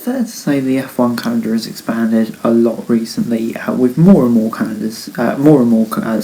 fair to say the F1 calendar has expanded a lot recently, with more and more calendars,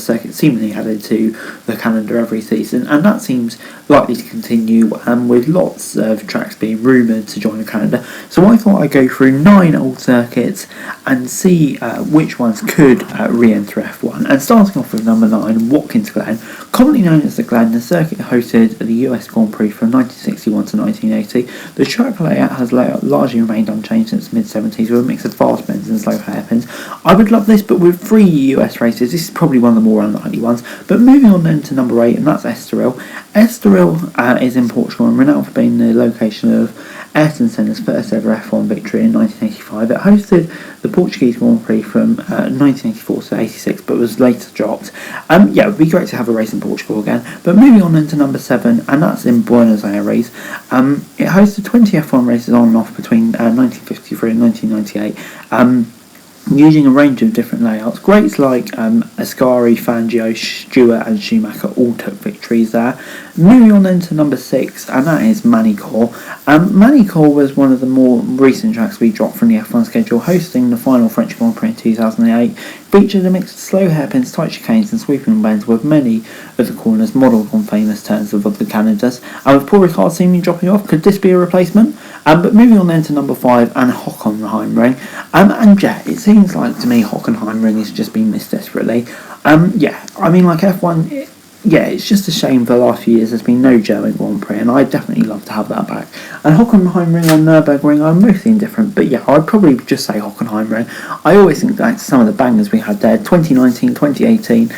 circuits seemingly added to the calendar every season, and that seems likely to continue, with lots of tracks being rumoured to join the calendar. So I thought I'd go through 9 old circuits and see which ones could re-enter F1. And starting off with number 9, Watkins Glen, commonly known as the Glen, the circuit hosted the US Grand Prix from 1961 to 1980. The track layout has largely remained unchanged since the mid-70s, with a mix of fast bends and slow hairpins. I would love this, but with 3 US races, this is probably one of the more unlikely ones. But moving on then to number 8, and that's Estrel. Estrel is in Portugal and renowned for being the location of Ayrton Senna's first ever F1 victory in 1985. It hosted the Portuguese Grand Prix from 1984 to 86, but was later dropped. It would be great to have a race in Portugal again. But moving on into number 7, and that's in Buenos Aires. It hosted 20 F1 races on and off between 1953 and 1998. Using a range of different layouts. Greats like Ascari, Fangio, Stewart and Schumacher all took victories there. Moving on then to number 6, and that is Moneycore. Moneycore was one of the more recent tracks we dropped from the F1 schedule, hosting the final French Grand Prix in 2008. Featured a mix of slow hairpins, tight chicanes and sweeping bends, with many of the corners modelled on famous turns of the calendars. And with Paul Ricard seemingly dropping off, could this be a replacement? But moving on then to number 5, and Hockenheim ring. It seems like to me Hockenheim ring has just been missed desperately. F1... it's just a shame for the last few years there's been no German Grand Prix, and I'd definitely love to have that back. And Hockenheim ring or Nürburgring are mostly indifferent, but I'd probably just say Hockenheim ring. I always think back to some of the bangers we had there, 2019, 2018,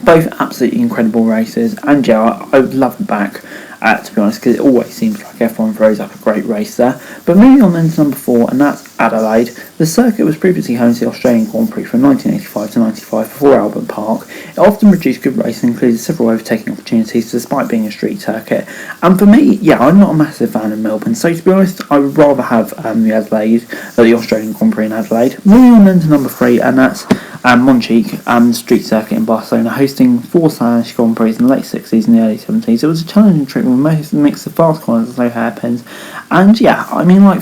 both absolutely incredible races, and I would love them back. To be honest, because it always seems like F1 throws up a great race there. But moving on then to number 4, and that's Adelaide. The circuit was previously home to the Australian Grand Prix from 1985 to 95 before Albert Park. It often produced good racing, including several overtaking opportunities despite being a street circuit. And for me, I'm not a massive fan of Melbourne, so to be honest, I would rather have the Australian Grand Prix in Adelaide. Moving on then to number 3, and that's Montjuic, street circuit in Barcelona, hosting 4 Spanish Grand Prix in the late 60s and the early 70s. It was a challenging trip with most mix of fast corners and slow hairpins. And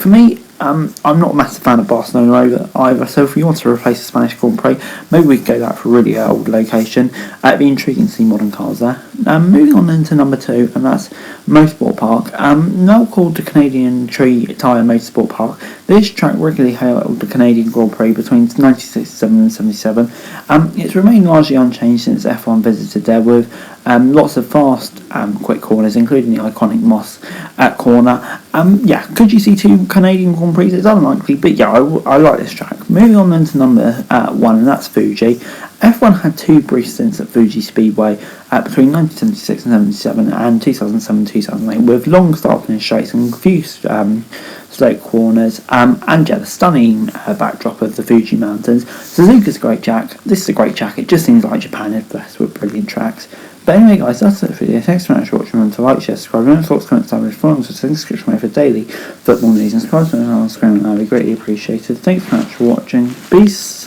for me, I'm not a massive fan of Barcelona either, so if we want to replace the Spanish Grand Prix, maybe we could go that for a really old location. It'd be intriguing to see modern cars there. Moving on then to number 2, and that's Motorsport Park. Now called the Canadian Tree Tyre Motorsport Park, this track regularly held the Canadian Grand Prix between 1967 and 77. It's remained largely unchanged since F1 visited there, with lots of fast, quick corners, including the iconic Moss corner. Could you see 2 Canadian Grand Prix? It's unlikely, but I like this track. Moving on then to number 1, and that's Fuji. F1 had 2 brief stints at Fuji Speedway between 1976 and 77 and 2007-2008, with long start-finish straights and few slope corners, the stunning backdrop of the Fuji Mountains. Suzuka's a great track. This is a great track. It just seems like Japan is blessed with brilliant tracks. But anyway, guys, that's it for the video. Thanks very much for watching. Remember to like, share, subscribe, and thoughts, comments, down below. Follow us with the description for daily football news and subscribe to my channel on screen, and I'd be greatly appreciated. Thanks very much for watching. Peace.